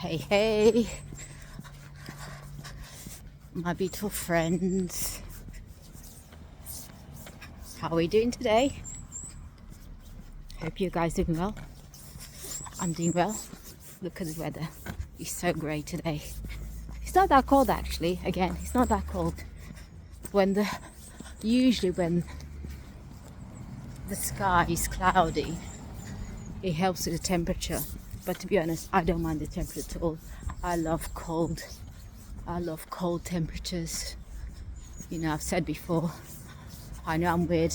Hey, hey, my beautiful friends. How are we doing today? Hope you guys doing well. I'm doing well. Look at the weather. It's so great today. It's not that cold actually. Again, it's not that cold. Usually when the sky is cloudy, it helps with the temperature. But to be honest, I don't mind the temperature at all. I love cold temperatures. You know, I've said before, I know I'm weird.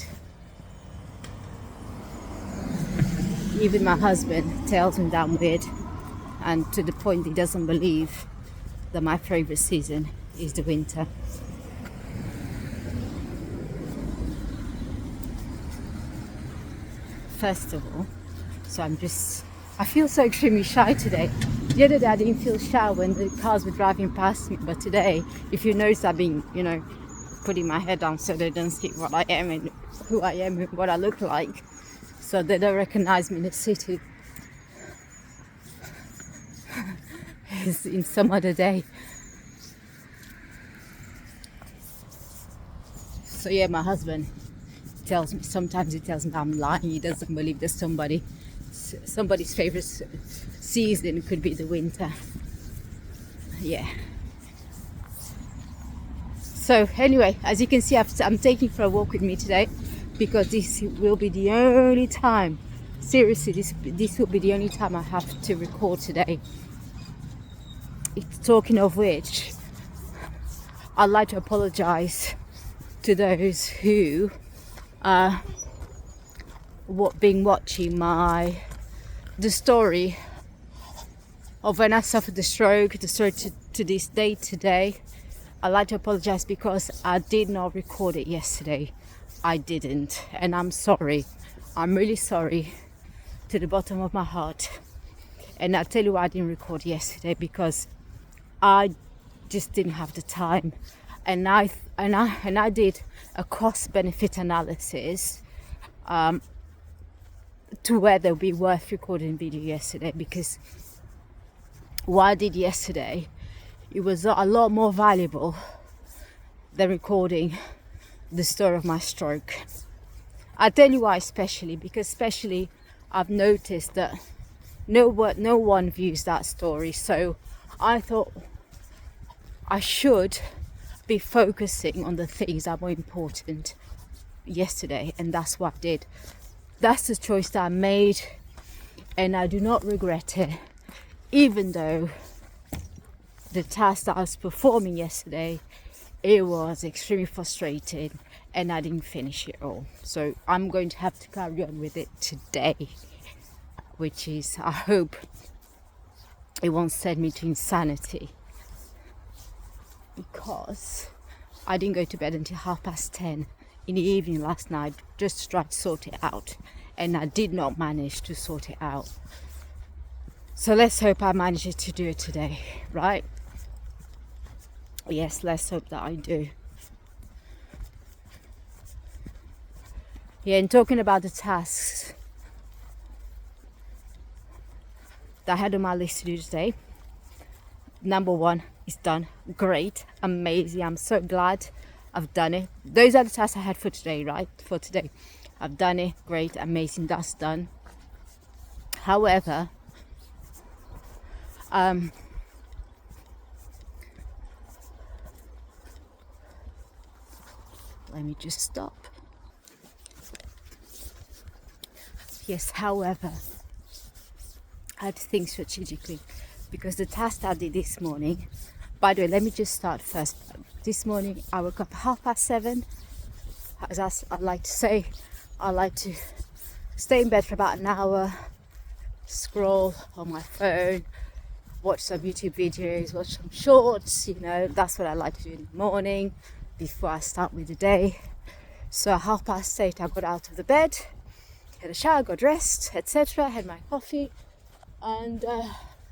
Even my husband tells me that I'm weird, and to the point he doesn't believe that my favorite season is the winter. First of all, I feel so extremely shy today. The other day I didn't feel shy when the cars were driving past me, but today, if you notice, I've been, putting my head down so they don't see what I am and who I am and what I look like, so they don't recognize me in the city. It's in some other day. So yeah, my husband sometimes he tells me I'm lying. He doesn't believe that somebody's favorite season could be the winter. Yeah. So anyway, as you can see, I'm taking for a walk with me today, because this will be the only time, seriously, this will be the only time I have to record today. Talking of which, I'd like to apologize to those who been watching the story of when I suffered the story to this day today. I'd like to apologize because I did not record it yesterday. I didn't, and I'm sorry. I'm really sorry to the bottom of my heart. And I'll tell you why I didn't record yesterday, because I just didn't have the time. And I did a cost-benefit analysis to whether it would be worth recording video yesterday, because what I did yesterday, it was a lot more valuable than recording the story of my stroke. I'll tell you why, because I've noticed that no one views that story. So I thought I should be focusing on the things that were important yesterday, and that's what I did. That's the choice that I made, and I do not regret it, even though the task that I was performing yesterday, it was extremely frustrating and I didn't finish it all. So I'm going to have to carry on with it today, which is, I hope it won't send me to insanity, because I didn't go to bed until 10:30 in the evening last night just to try to sort it out, and I did not manage to sort it out. So let's hope I manage to do it today, right? Yes, let's hope that I do. Yeah, and talking about the tasks that I had on my list to do today, number 1 is done. Great, amazing. I'm so glad I've done it. Those are the tasks I had for today, right? For today. I've done it. Great, amazing. That's done. However, let me just stop. Yes, however, I had to think strategically, because the task I did this morning, by the way, let me just start first. This morning I woke up 7:30. As I like to say, I like to stay in bed for about an hour, scroll on my phone, watch some YouTube videos, watch some shorts, that's what I like to do in the morning before I start with the day. So at 8:30 I got out of the bed, had a shower, got dressed, etc., had my coffee, and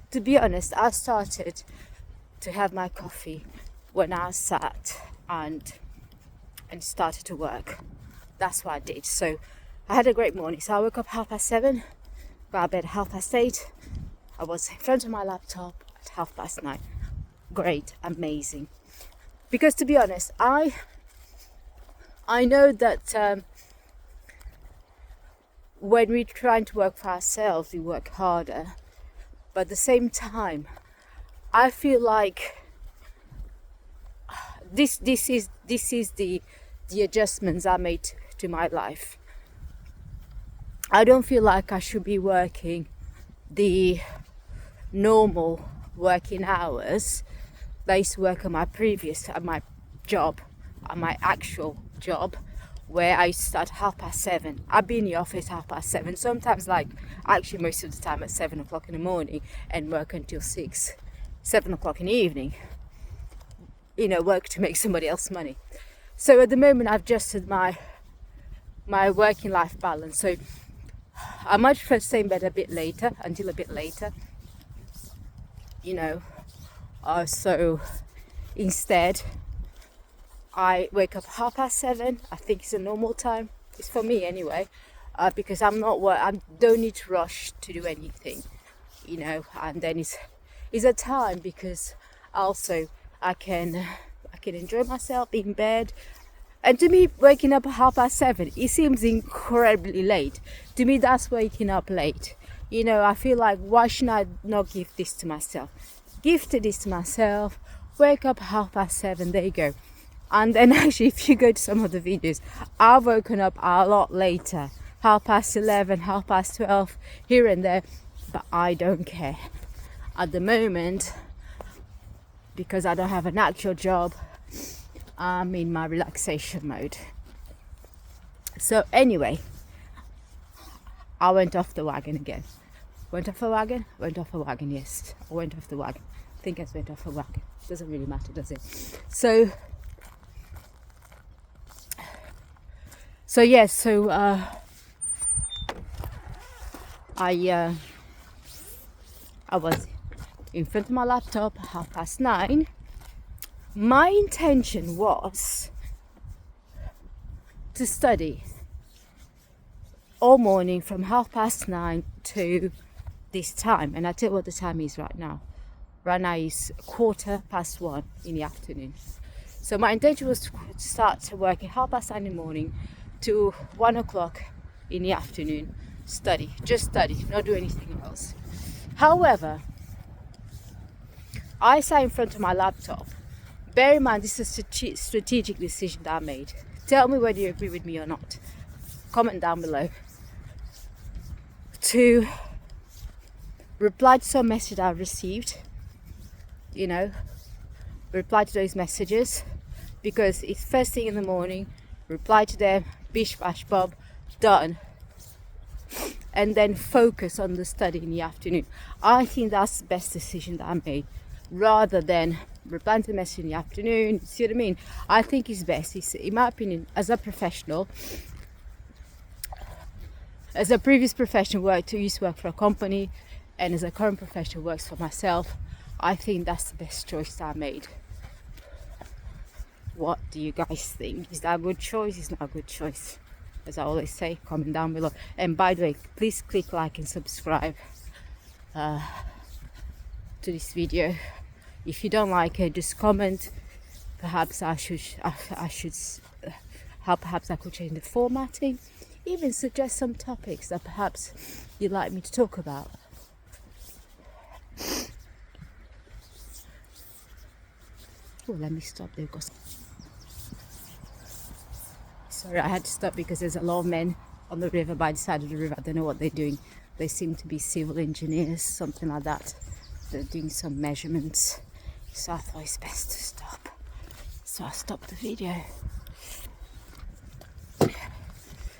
to be honest, I started to have my coffee when I sat and started to work. That's what I did. So I had a great morning. So I woke up 7:30, got out of bed at 8:30. I was in front of my laptop at 9:30. Great, amazing. Because to be honest, I know that when we're trying to work for ourselves, we work harder. But at the same time, I feel like this is the adjustments I made to my life. I don't feel like I should be working the normal working hours that I used to work at my job, at my actual job, where I used to start 7:30. I'd be in the office 7:30, sometimes actually most of the time at 7 o'clock in the morning, and work until 7 o'clock in the evening. Work to make somebody else money. So at the moment I've adjusted my working life balance. So I might prefer to stay in bed until a bit later. So instead I wake up 7:30. I think it's a normal time. It's for me anyway, because I don't need to rush to do anything, and then it's a time because also I can enjoy myself in bed. And to me, waking up at 7:30, it seems incredibly late. To me, that's waking up late. I feel like, why should I not give this to myself? Gifted this to myself, wake up at 7:30, there you go. And then actually, if you go to some of the videos, I've woken up a lot later, 11:30, 12:30, here and there, but I don't care. At the moment, because I don't have an actual job, I'm in my relaxation mode. So anyway, I went off the wagon again. Went off the wagon, yes. I went off the wagon. I think I went off the wagon. Doesn't really matter, does it? So I was in front of my laptop at 9:30. My intention was to study all morning from 9:30 to this time. And I tell you what the time is right now. Right now is 1:15 in the afternoon. So my intention was to start working 9:30 in the morning to 1 o'clock in the afternoon. Just study, not do anything else. However, I sat in front of my laptop. Bear in mind, this is a strategic decision that I made. Tell me whether you agree with me or not. Comment down below. To reply to some message I received, reply to those messages, because it's first thing in the morning, reply to them, bish bash bob, done. And then focus on the study in the afternoon. I think that's the best decision that I made, rather than replying to the message in the afternoon. See what I mean? I think it's best. In my opinion, as a professional, as a previous professional used to work for a company, and as a current professional works for myself, I think that's the best choice that I made. What do you guys think? Is that a good choice? Is not a good choice? As I always say, comment down below. And by the way, please click like and subscribe to this video. If you don't like it, just comment. Perhaps I should perhaps I could change the formatting. Even suggest some topics that perhaps you'd like me to talk about. Oh, let me stop there. Sorry, I had to stop because there's a lot of men on the river, by the side of the river. I don't know what they're doing. They seem to be civil engineers, something like that. They're doing some measurements. So I thought it's best to stop. So I stopped the video.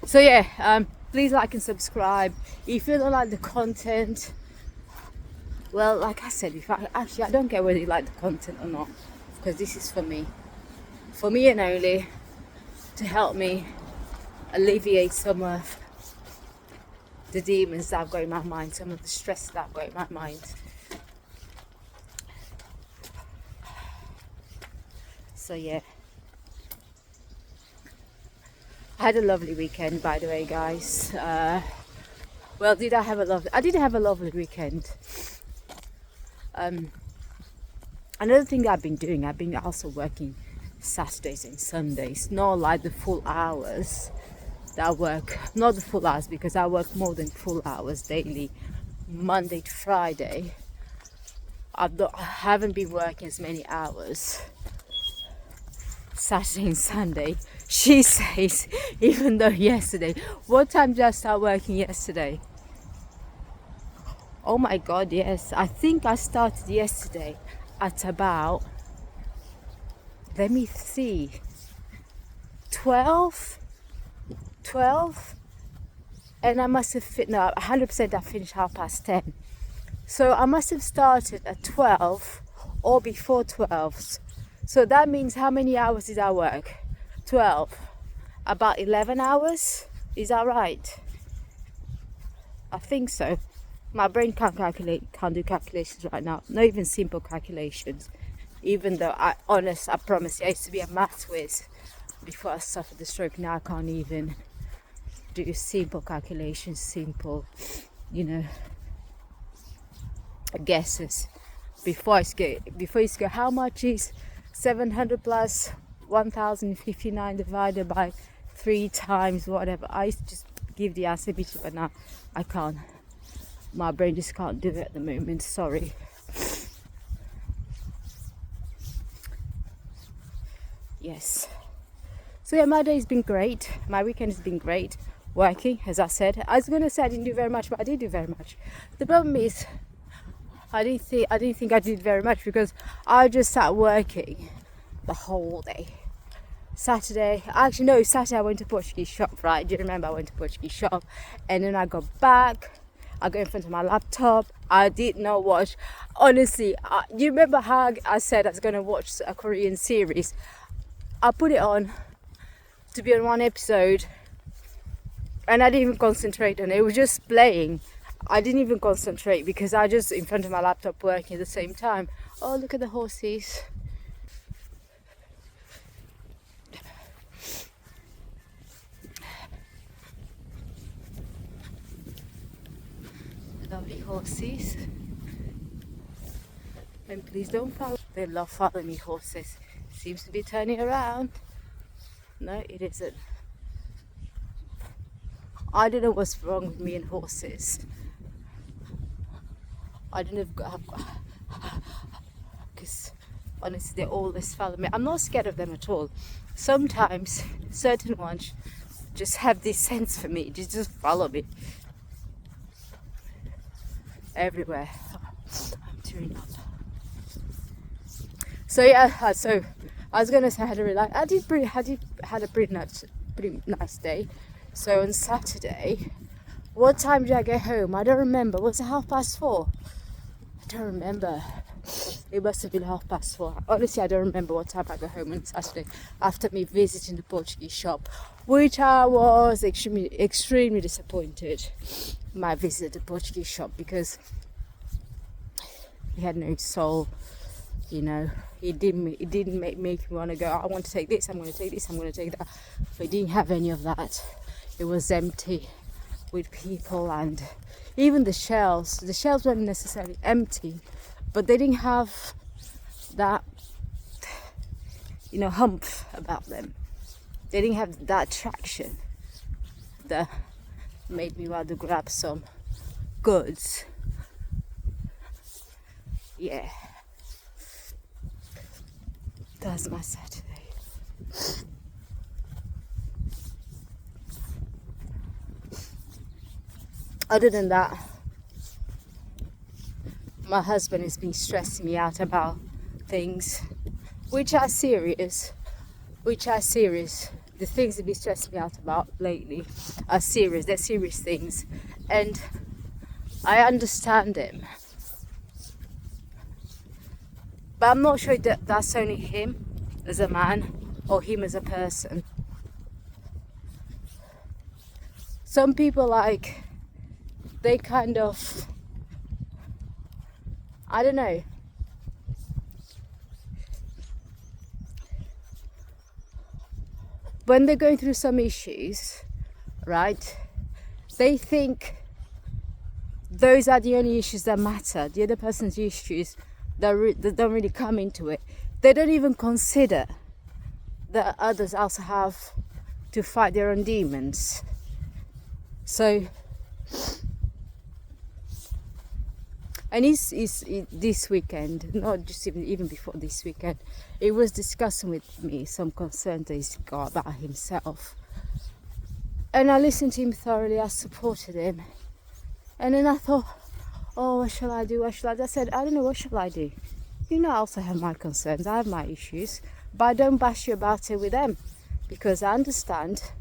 So yeah, please like and subscribe. If you don't like the content, well, like I said, I don't care whether you like the content or not, because this is for me and only, to help me alleviate some of the demons that I've got in my mind, some of the stress that I've got in my mind. So yeah, I had a lovely weekend, by the way, guys. Well, I did have a lovely weekend. Another thing I've been doing, I've been also working Saturdays and Sundays, not like the full hours that I work, not the full hours, because I work more than full hours daily, Monday to Friday. I haven't been working as many hours Saturday and Sunday. She says, even though yesterday, what time did I start working yesterday? Oh my God, yes. I think I started yesterday at about, let me see, 12, and I must have, no, 100% I finished 10:30. So I must have started at 12 or before 12. So that means how many hours did I work? 12. About 11 hours? Is that right? I think so. My brain can't do calculations right now. Not even simple calculations. Even though I promise you, I used to be a maths whiz before I suffered the stroke. Now I can't even do simple calculations, simple, guesses. Before I used to go, how much is 700 plus 1059 divided by 3 times whatever? I used to just give the answer, but now I can't. My brain just can't do it at the moment, sorry. Yes. So yeah, my day's been great. My weekend has been great. Working, as I said. I was going to say I didn't do very much, but I did do very much. The problem is, I didn't think I did very much because I just sat working the whole day. Saturday I went to Portuguese shop, right? Do you remember I went to Portuguese shop? And then I got back, I got in front of my laptop, I did not watch. Honestly, you remember how I said I was going to watch a Korean series? I put it on to be on one episode and I didn't even concentrate on it. It was just playing. I didn't even concentrate because I just in front of my laptop working at the same time. Oh, look at the horses. Lovely horses. And please don't follow. They love following me, horses. Seems to be turning around. No, it isn't. I don't know what's wrong with me and horses. I don't know, because honestly they always follow me. I'm not scared of them at all. Sometimes certain ones just have this sense for me, just follow me everywhere. I'm tearing up. So yeah, so I was gonna say I had a pretty nice day. So on Saturday, what time did I get home? I don't remember. Was it 4:30? I don't remember. It must have been 4:30. Honestly, I don't remember what time I got home on Saturday after me visiting the Portuguese shop, which I was extremely disappointed. My visit to the Portuguese shop because he had no soul. It didn't make me want to go. I want to take this. I'm going to take this. I'm going to take that. But it didn't have any of that. It was empty with people, and even the shelves. The shelves weren't necessarily empty, but they didn't have that, humph about them. They didn't have that attraction that made me want to grab some goods. Yeah. That's my Saturday. Other than that, my husband has been stressing me out about things which are serious. The things that he's stressing me out about lately are serious. They're serious things. And I understand him. But I'm not sure that that's only him as a man or him as a person. Some people they kind of, I don't know. When they're going through some issues, right, they think those are the only issues that matter. The other person's issues They don't really come into it. They don't even consider that others also have to fight their own demons. So, and this weekend, not just even before this weekend, he was discussing with me some concern that he's got about himself. And I listened to him thoroughly, I supported him. And then I thought, oh, what shall I do? What shall I do? I said, I don't know, what shall I do? You know, I also have my concerns, I have my issues, but I don't bash you about it with them, because I understand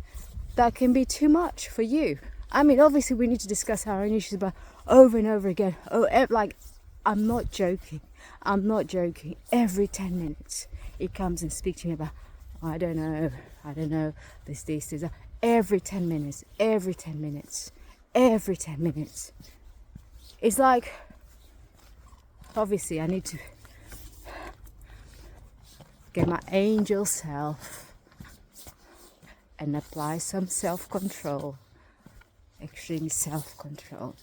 that can be too much for you. I mean, obviously we need to discuss our own issues, but over and over again, like, I'm not joking. Every 10 minutes, he comes and speaks to me about, I don't know, this, that. Every 10 minutes. It's like, obviously I need to get my angel self and apply some self-control, extreme self-control.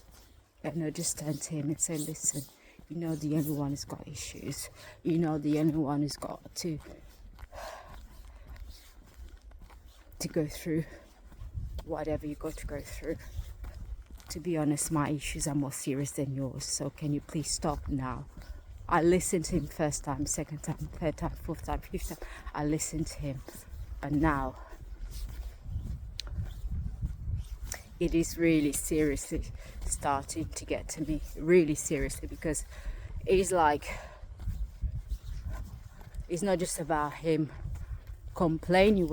And I just turn to him and say, listen, you know the only one who's got issues. You know the only one who's got to go through whatever you got to go through. To be honest, my issues are more serious than yours, so can you please stop now? I listened to him first time, second time, third time, fourth time, fifth time. I listened to him, but now it is really seriously starting to get to me, really seriously, because it's like, it's not just about him complaining,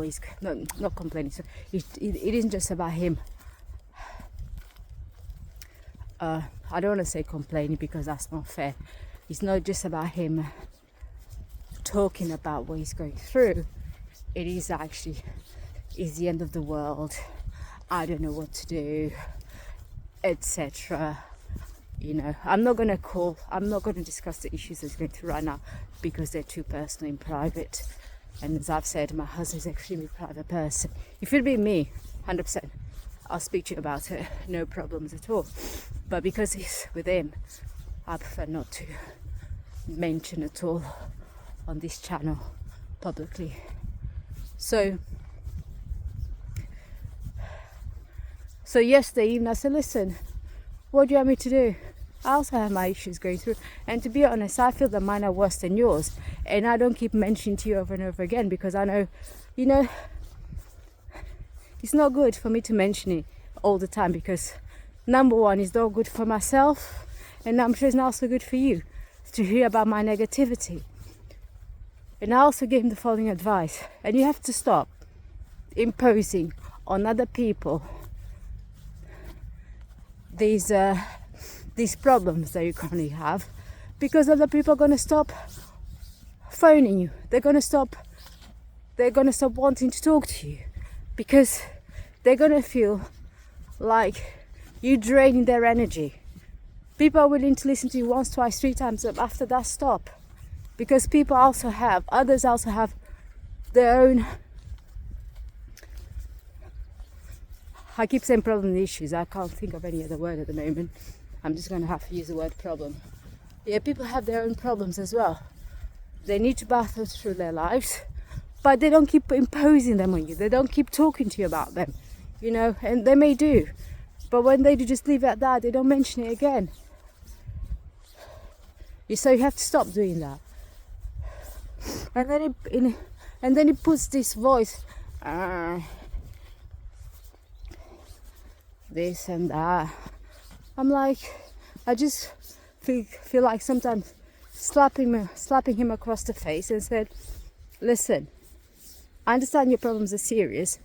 not complaining, so it isn't just about him, I don't want to say complaining because that's not fair. It's not just about him talking about what he's going through. It is actually, it's the end of the world, I don't know what to do, etc. You know, I'm not going to discuss the issues that he's going through right now because they're too personal and private. And as I've said, my husband's an extremely private person. If it'd be me, 100%, I'll speak to you about it, no problems at all. But because he's with him, I prefer not to mention at all on this channel publicly. So yesterday evening I said, listen, what do you want me to do? I also have my issues going through, and to be honest, I feel that mine are worse than yours, and I don't keep mentioning to you over and over again because I know, you know, it's not good for me to mention it all the time, because number one, it's not good for myself, and I'm sure it's not also good for you to hear about my negativity. And I also gave him the following advice, and you have to stop imposing on other people these problems that you currently have, because other people are going to stop phoning you. They're going to stop wanting to talk to you, because they're going to feel like you're draining their energy. People are willing to listen to you once, twice, three times, but after that, stop. Because others also have their own, I keep saying problem and issues, I can't think of any other word at the moment. I'm just going to have to use the word problem. Yeah, people have their own problems as well. They need to battle through their lives, but they don't keep imposing them on you. They don't keep talking to you about them, you know, and they may do. But when they do, just leave it at that. They don't mention it again. So you have to stop doing that. And then it puts this voice, this and that. I'm like, I just feel like sometimes slapping him across the face and said, listen, I understand your problems are serious,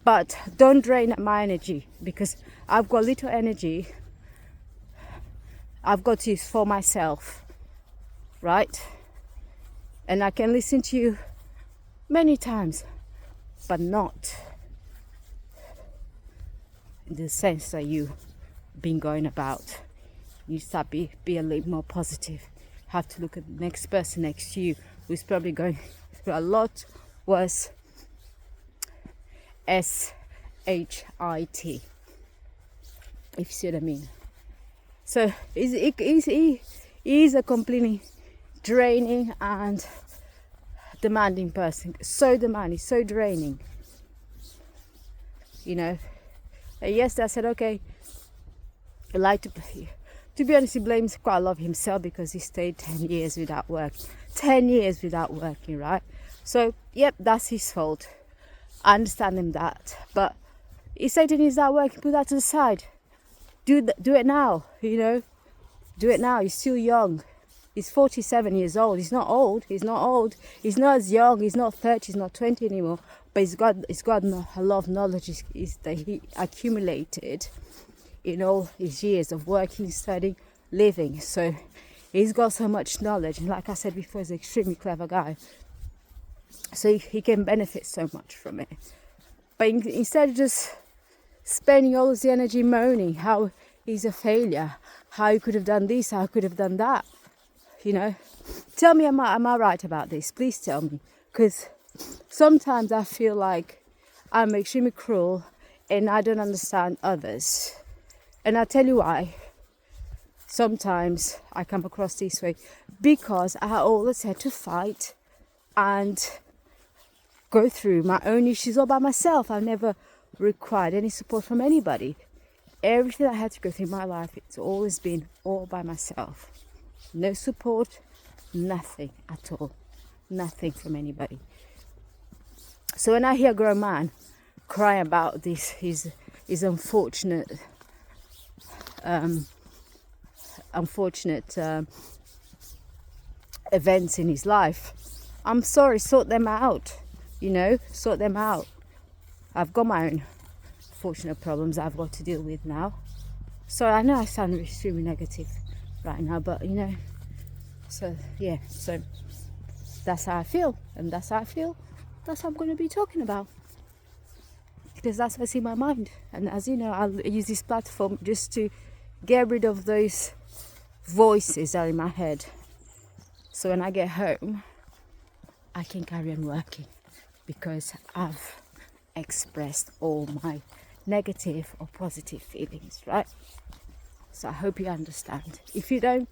but don't drain my energy, because I've got little energy I've got to use for myself, right? And I can listen to you many times, but not in the sense that you've been going about. You start be a little more positive. Have to look at the next person next to you who's probably going through a lot worse. SHIT, if you see what I mean. So he is a completely draining and demanding person. So demanding, so draining. You know. And yesterday I said, okay, I like to be honest, he blames quite a lot of himself because he stayed 10 years without work. 10 years without working, right? So, yep, that's his fault. I understand him that. But he said he's not working, put that to the side. Do it now, you know. Do it now. He's still young. He's 47 years old. He's not old. He's not old. He's not as young. He's not 30. He's not 20 anymore. But he's got a lot of knowledge that he accumulated in all his years of working, studying, living. So he's got so much knowledge. And like I said before, he's an extremely clever guy. So he can benefit so much from it. But instead of just spending all his energy moaning how he's a failure, how he could have done this, how he could have done that, you know, tell me, am I right about this? Please tell me. Because sometimes I feel like I'm extremely cruel and I don't understand others. And I'll tell you why. Sometimes I come across this way because I always had to fight and go through my own issues all by myself. I've never required any support from anybody. Everything I had to go through in my life, it's always been all by myself. No support, nothing at all. Nothing from anybody. So when I hear a grown man cry about this, his unfortunate events in his life, I'm sorry, sort them out, you know, sort them out. I've got my own unfortunate problems I've got to deal with now. So I know I sound extremely negative right now, but you know, so yeah, so that's how I feel, and that's how I feel, that's what I'm going to be talking about, because that's what's in my mind. And as you know, I'll use this platform just to get rid of those voices that are in my head, so when I get home I can carry on working, because I've expressed all my negative or positive feelings, right? So I hope you understand. If you don't,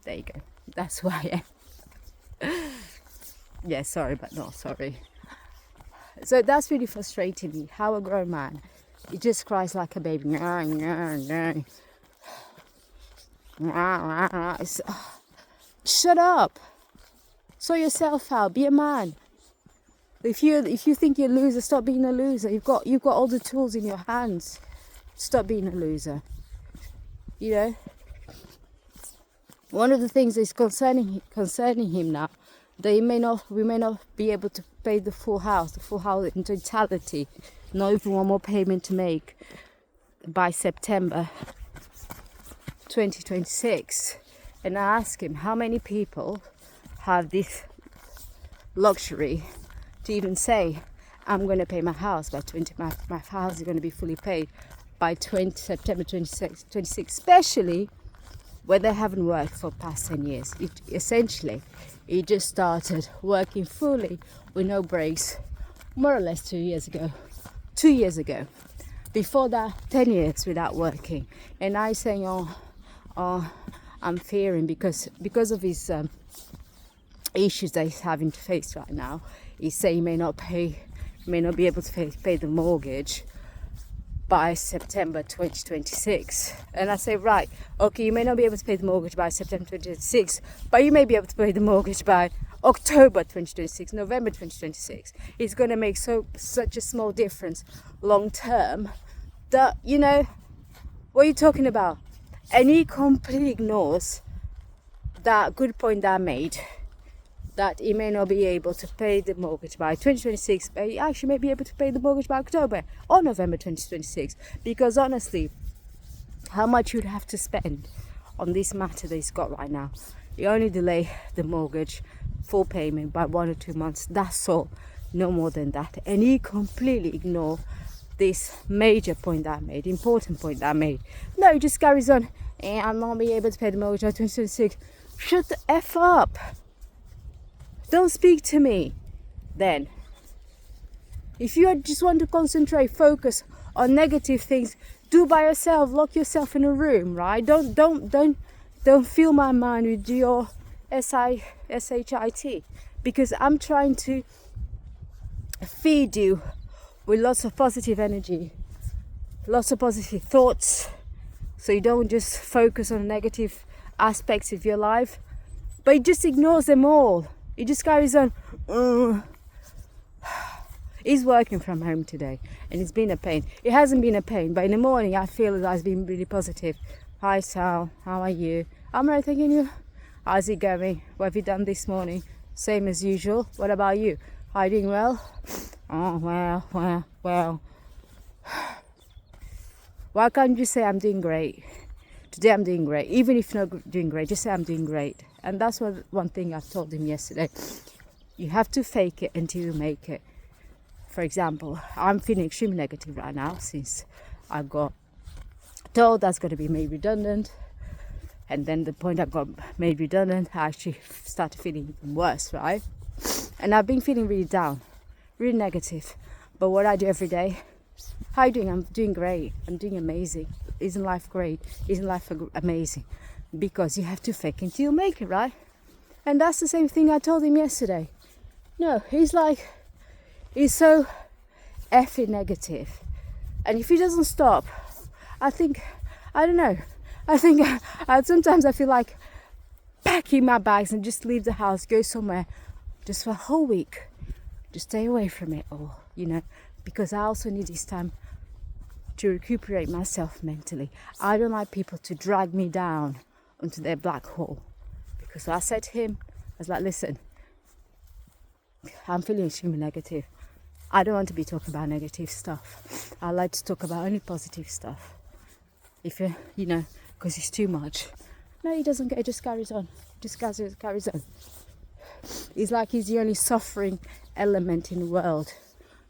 there you go, that's who I am. Yeah, sorry, but not sorry. So that's really frustrating me, how a grown man, he just cries like a baby. Shut up, sort yourself out, be a man. If you think you're a loser, stop being a loser. You've got all the tools in your hands. Stop being a loser. You know. One of the things is concerning him now, that we may not be able to pay the full house in totality. Not even one more payment to make by September 2026. And I asked him, how many people have this luxury to even say, I'm going to pay my house by my house is going to be fully paid by September 26, especially when they haven't worked for past 10 years. He just started working fully with no breaks, more or less 2 years ago. 2 years ago. Before that, 10 years without working. And now he's saying, oh, I'm fearing because of his issues that he's having to face right now. He's saying he may not be able to pay the mortgage by September 2026. And I say, right, okay, you may not be able to pay the mortgage by September 2026, but you may be able to pay the mortgage by October 2026, November 2026. It's going to make such a small difference long term that, you know, what are you talking about? And he completely ignores that good point that I made, that he may not be able to pay the mortgage by 2026, but he actually may be able to pay the mortgage by October or November 2026. Because honestly, how much you'd have to spend on this matter that he's got right now, you only delay the mortgage full payment by 1 or 2 months, that's all, no more than that. And he completely ignored this major point that I made, important point that I made. No, he just carries on, and I'll not be able to pay the mortgage by 2026. Shut the F up. Don't speak to me then. If you just want to concentrate, focus on negative things, do by yourself, lock yourself in a room, right? Don't fill my mind with your SHIT, because I'm trying to feed you with lots of positive energy, lots of positive thoughts, so you don't just focus on negative aspects of your life, but he just ignores them all. He just carries on. He's working from home today, and it's been a pain. It hasn't been a pain, but in the morning I feel that I've been really positive. Hi Sal, how are you? I'm right, thanking you. How's it going? What have you done this morning? Same as usual. What about you? Are you doing well? Oh, well. Why can't you say I'm doing great? Today I'm doing great. Even if not doing great, just say I'm doing great. And that's one thing I told him yesterday. You have to fake it until you make it. For example, I'm feeling extremely negative right now since I got told that's going to be made redundant. And then the point I got made redundant, I actually started feeling even worse, right? And I've been feeling really down, really negative. But what I do every day, how are you doing? I'm doing great. I'm doing amazing. Isn't life great? Isn't life amazing? Because you have to fake until you make it, right? And that's the same thing I told him yesterday. No, he's so effing negative. And if he doesn't stop, I don't know. Sometimes I feel like packing my bags and just leave the house, go somewhere, just for a whole week. Just stay away from it all, because I also need this time to recuperate myself mentally. I don't like people to drag me down onto their black hole. Because I said to him, I was like, listen, I'm feeling extremely negative. I don't want to be talking about negative stuff. I like to talk about only positive stuff. If because it's too much. No, he doesn't get it, just carries on. Carries on. It's like he's the only suffering element in the world.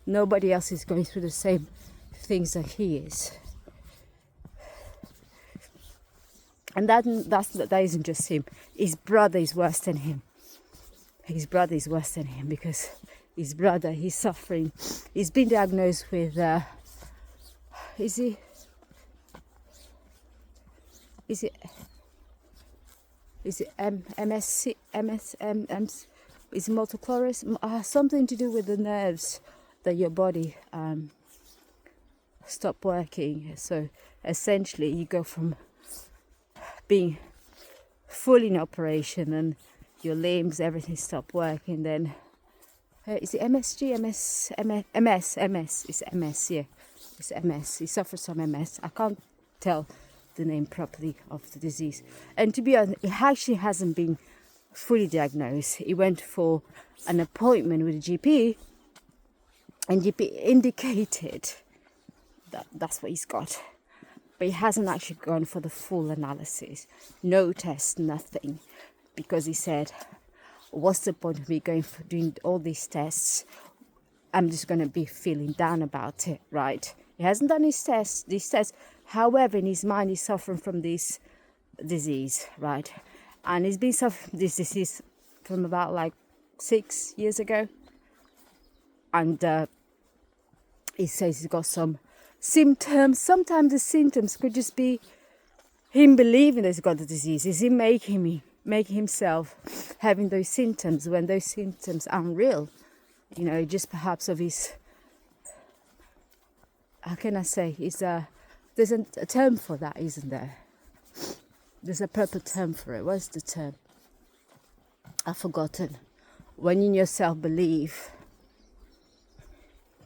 Nobody else is going through the same things that he is. And that isn't just him. His brother is worse than him. Because his brother, he's suffering. He's been diagnosed with, is it MSC, is it multiple sclerosis? Something to do with the nerves that your body stop working. So essentially you go from being full in operation and your limbs, everything stop working, then is it MSG, MS, it's MS, yeah, it's MS. He suffers from MS. I can't tell the name properly of the disease, and to be honest, it actually hasn't been fully diagnosed. He went for an appointment with a GP, and GP indicated that that's what he's got, but he hasn't actually gone for the full analysis. No test, nothing, because he said, what's the point of me going for doing all these tests? I'm just going to be feeling down about it, right? He hasn't done these tests. However, in his mind, he's suffering from this disease, right? And he's been suffering from this disease from about 6 years ago. And he says he's got some symptoms. Sometimes the symptoms could just be him believing that he's got the disease. Is him making himself having those symptoms when those symptoms aren't real? Just perhaps of his, how can I say, there's a term for that, isn't there? There's a proper term for it. What's the term? I've forgotten. When you yourself believe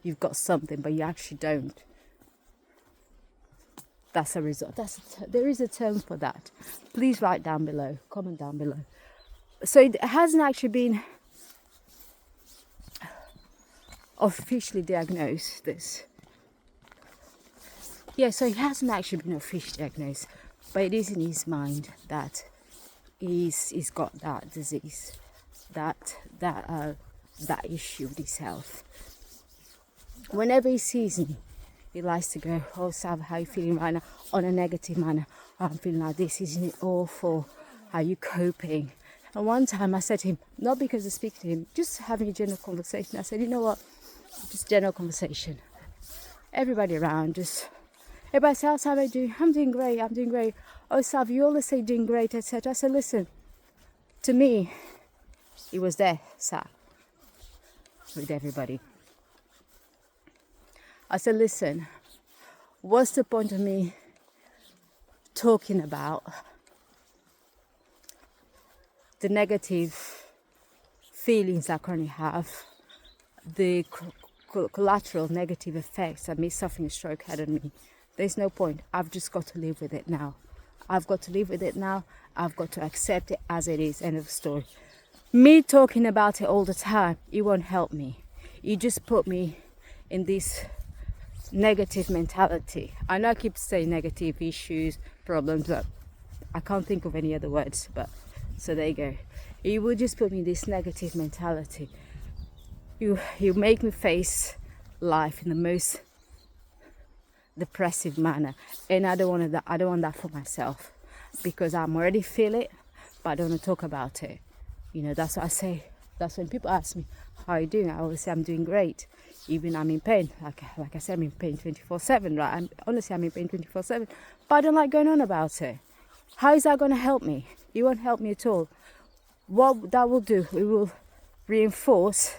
you've got something, but you actually don't. That's a result. There is a term for that. Please write down below, comment down below. So it hasn't actually been officially diagnosed, this. Yeah, so it hasn't actually been officially diagnosed, but it is in his mind that he's got that disease, that issue with his health. Whenever he sees me, he likes to go, oh Sav, how are you feeling right now? On a negative manner. Oh, I'm feeling like this, isn't it awful? How are you coping? And one time I said to him, not because I speak to him, just having a general conversation. I said, you know what? Just general conversation. Everybody around, everybody says, how are you doing? I'm doing great. Oh Sav, you always say doing great, etc. I said, listen, To me, he was there, sat with everybody. I said, listen, what's the point of me talking about the negative feelings I currently have, the collateral negative effects that me suffering a stroke had on me? There's no point. I've just got to live with it now. I've got to live with it now. I've got to accept it as it is. End of story. Me talking about it all the time, it won't help me. You just put me in this negative mentality. I know I keep saying negative issues, problems, but I can't think of any other words. But so there you go. You will just put me in this negative mentality. You make me face life in the most depressive manner, and I don't want that. I don't want that for myself, because I'm already feel it, but I don't want to talk about it. You know, that's what I say. That's when people ask me, how are you doing? I always say I'm doing great, even I'm in pain. Like I said, I'm in pain 24/7, right? Honestly, I'm in pain 24/7, but I don't like going on about it. How is that going to help me? It won't help me at all. What that will do, it will reinforce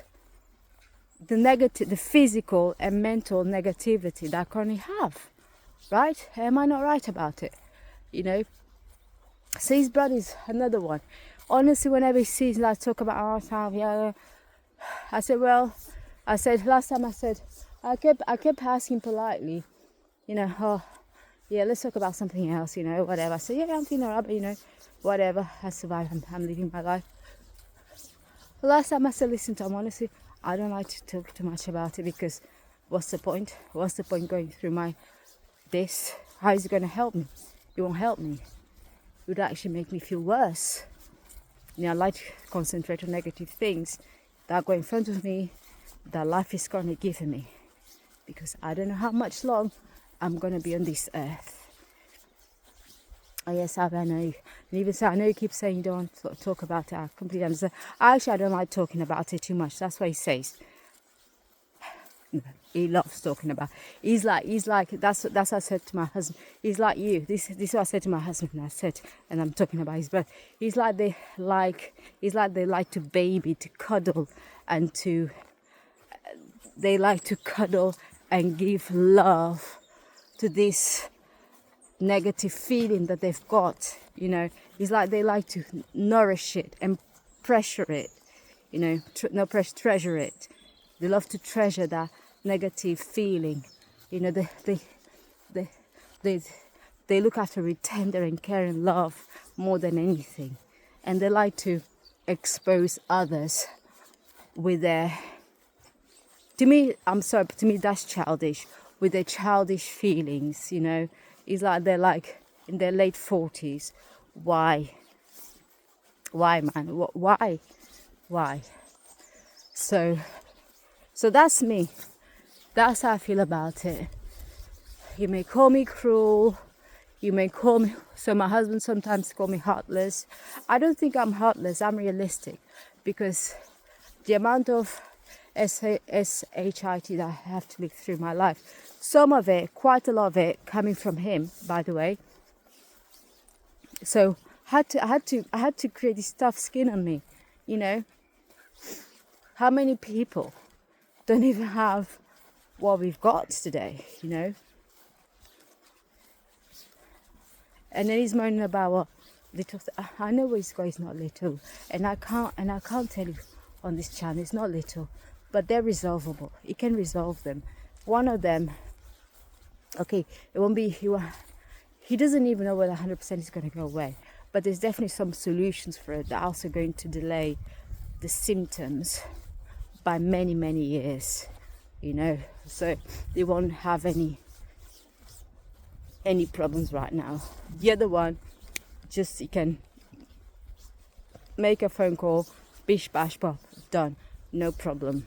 the negative, the physical and mental negativity that I currently have, right? Am I not right about it? You know. So his brother's another one. Honestly, whenever he sees me, I talk about ourselves. Yeah, I said, last time I kept asking politely, you know, oh, yeah, let's talk about something else, you know, whatever. I said, yeah, I'm feeling alright, but you know, whatever. I survive. I'm living my life. The last time I said, listen, Tom, honestly, I don't like to talk too much about it, because what's the point? What's the point going through this? How is it going to help me? It won't help me. It would actually make me feel worse. You know, I like to concentrate on negative things that go in front of me, that life is currently giving me, because I don't know how much long I'm going to be on this earth. Oh yes, I know. And even so, I know you keep saying you don't want to talk about it. I completely understand. Actually, I don't like talking about it too much. That's what he says. He loves talking about. He's like. That's what I said to my husband. He's like you. This is what I said to my husband. And I'm talking about his brother. He's like they like to baby, to cuddle, and they like to cuddle and give love to this negative feeling that they've got. You know, it's like they like to nourish it and pressure it. You know, treasure it. They love to treasure that negative feeling. You know, they look after it tender and caring love more than anything, and they like to expose others with their. To me, I'm sorry, but to me that's childish. With their childish feelings, you know, it's like they're like in their late 40s. Why, man? Why? So that's me. That's how I feel about it. You may call me cruel. You may call me. So my husband sometimes call me heartless. I don't think I'm heartless. I'm realistic, because the amount of shit that I have to live through my life, some of it, quite a lot of it, coming from him, by the way. So I had to create this tough skin on me, you know. How many people don't even have what we've got today, you know? And then he's moaning about what little. I know what he's got is not little, and I can't tell you on this channel. It's not little, but they're resolvable. You can resolve them. One of them, okay, it won't be. He doesn't even know whether 100% is going to go away, but there's definitely some solutions for it that are also going to delay the symptoms by many, many years, you know, so they won't have any problems right now. The other one, just you can make a phone call, bish bash pop, done, no problem.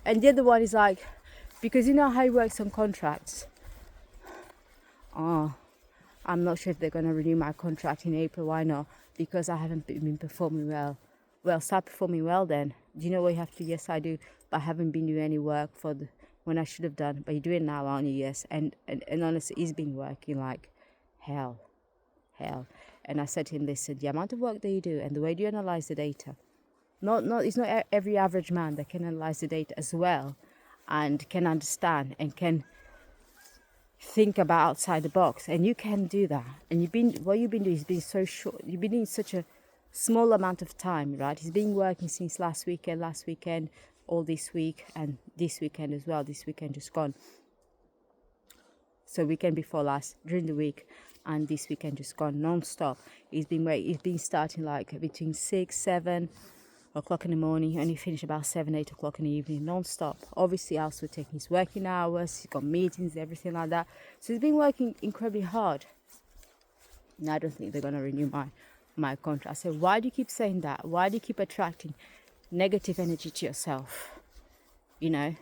And the other one is like, because you know how it works on contracts. I'm not sure if they're going to renew my contract in April. Why not? Because I haven't been performing well. Well, start performing well then. Do you know what you have to? Yes, I do. But I haven't been doing any work when I should have done. But you're doing now, aren't you? Yes. And honestly, he's been working like hell. hell. And I said to him, listen, the amount of work that you do and the way you analyze the data, it's not every average man that can analyze the data as well and can understand and can think about outside the box. And you can do that. And what you've been doing has been so short. You've been in such a small amount of time, right? He's been working since last weekend, all this week, and this weekend as well. This weekend just gone. So weekend before last, during the week, and this weekend just gone non-stop. He's been starting like between 6, 7 o'clock in the morning, and he finished about 7, 8 o'clock in the evening, non-stop. Obviously also taking his working hours, he's got meetings, everything like that. So he's been working incredibly hard. And I don't think they're going to renew my contract. I said, why do you keep saying that? Why do you keep attracting negative energy to yourself? You know,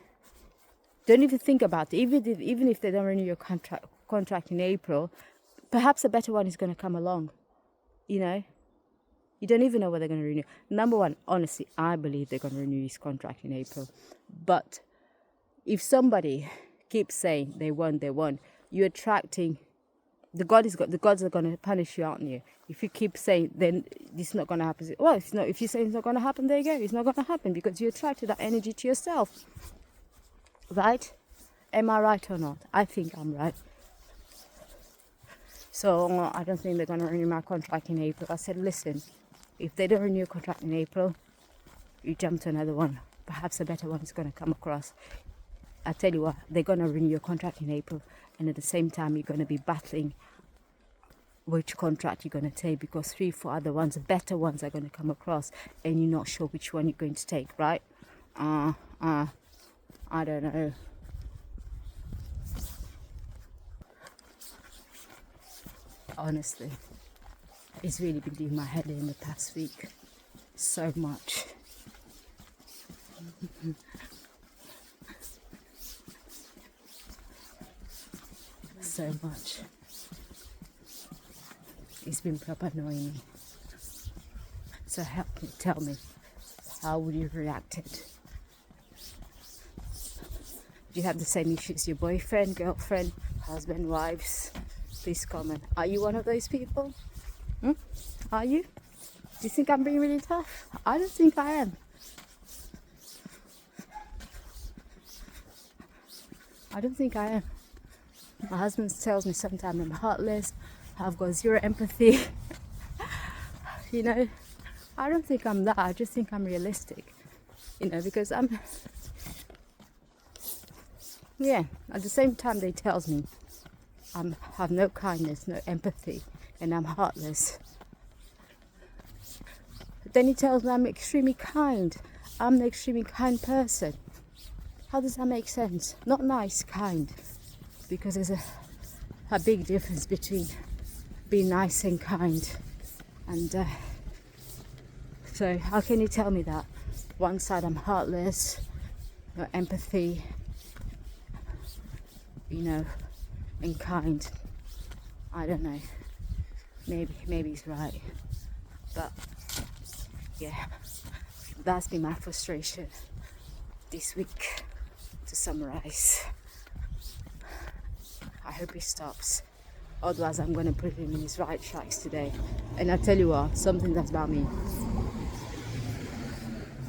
don't even think about it. Even if they don't renew your contract in April, perhaps a better one is going to come along. You know, you don't even know what they're going to renew. Number one, honestly, I believe they're going to renew his contract in April. But if somebody keeps saying they won't, you're attracting. The gods are going to punish you, aren't you? If you keep saying, then this is not going to happen. Well, if you say it's not going to happen, there you go. It's not going to happen because you attracted that energy to yourself. Right? Am I right or not? I think I'm right. So I don't think they're going to renew my contract in April. I said, listen, if they don't renew your contract in April, you jump to another one. Perhaps a better one is going to come across. I tell you what, they're going to renew your contract in April, and at the same time, you're going to be battling which contract you're going to take, because 3, 4 other ones, better ones, are going to come across, and you're not sure which one you're going to take, right? I don't know. Honestly, it's really been doing my head in the past week so much. So much. It's been proper annoying me. So help me, tell me, how would you react it? Do you have the same issues, your boyfriend, girlfriend, husband, wives? Please comment. Are you one of those people? Are you? Do you think I'm being really tough? I don't think I am. I don't think I am. My husband tells me sometimes I'm heartless, I've got zero empathy. You know, I don't think I'm that. I just think I'm realistic. You know, because at the same time they tells me I have no kindness, no empathy, and I'm heartless. But then he tells me I'm extremely kind. I'm an extremely kind person. How does that make sense? Not nice, kind. Because there's a big difference between being nice and kind. And so how can you tell me that? One side I'm heartless, no empathy, you know, and kind. I don't know. Maybe he's right. But yeah, that's been my frustration this week, to summarize. I hope he stops. Otherwise I'm going to put him in his right tracks today. And I tell you what, something that's about me.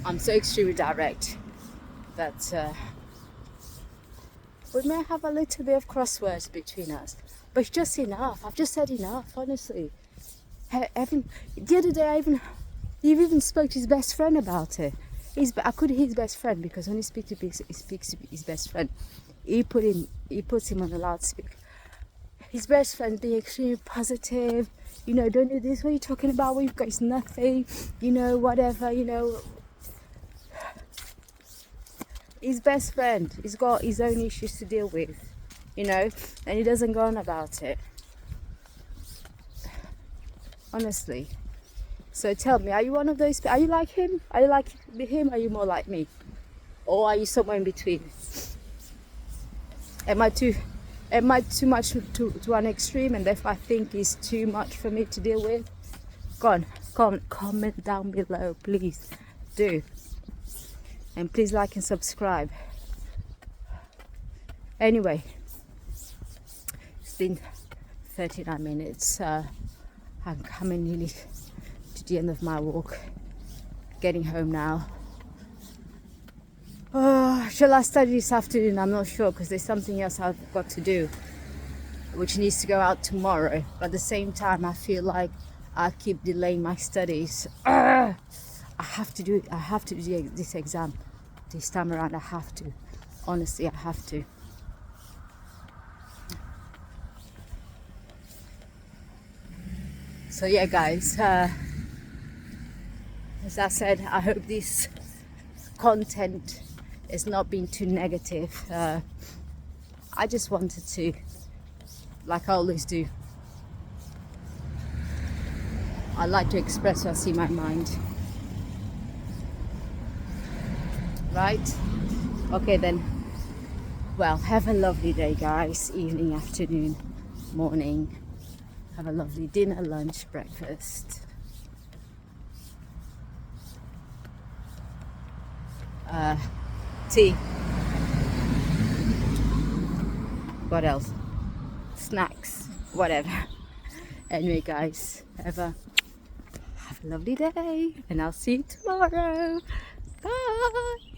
I'm so extremely direct that we may have a little bit of crosswords between us. But it's just enough. I've just said enough, honestly. The other day he even spoke to his best friend about it. I could hear his best friend, because when he speaks to his best friend, he puts him on the loudspeaker. His best friend being extremely positive, you know, don't do this, what are you talking about, we've got, it's nothing, you know, whatever, you know. His best friend, he's got his own issues to deal with, you know, and he doesn't go on about it. Honestly. So tell me, are you one of those, are you like him? Are you like him, or are you more like me? Or are you somewhere in between? Am I too much to an extreme, and therefore I think it's too much for me to deal with? Go on, comment down below, please do. And please like and subscribe. Anyway, it's been 39 minutes. I'm coming nearly to the end of my walk. Getting home now. Shall I study this afternoon? I'm not sure, because there's something else I've got to do, which needs to go out tomorrow. But at the same time, I feel like I keep delaying my studies. I have to do it. I have to do this exam this time around. I have to. Honestly, I have to. So yeah, guys, as I said, I hope this content has not been too negative. I just wanted to, like I always do, I like to express what's in my mind. Right? Okay then. Well, have a lovely day, guys. Evening, afternoon, morning. Have a lovely dinner, lunch, breakfast. Tea. What else? Snacks. Whatever. Anyway, guys, have a lovely day, and I'll see you tomorrow. Bye.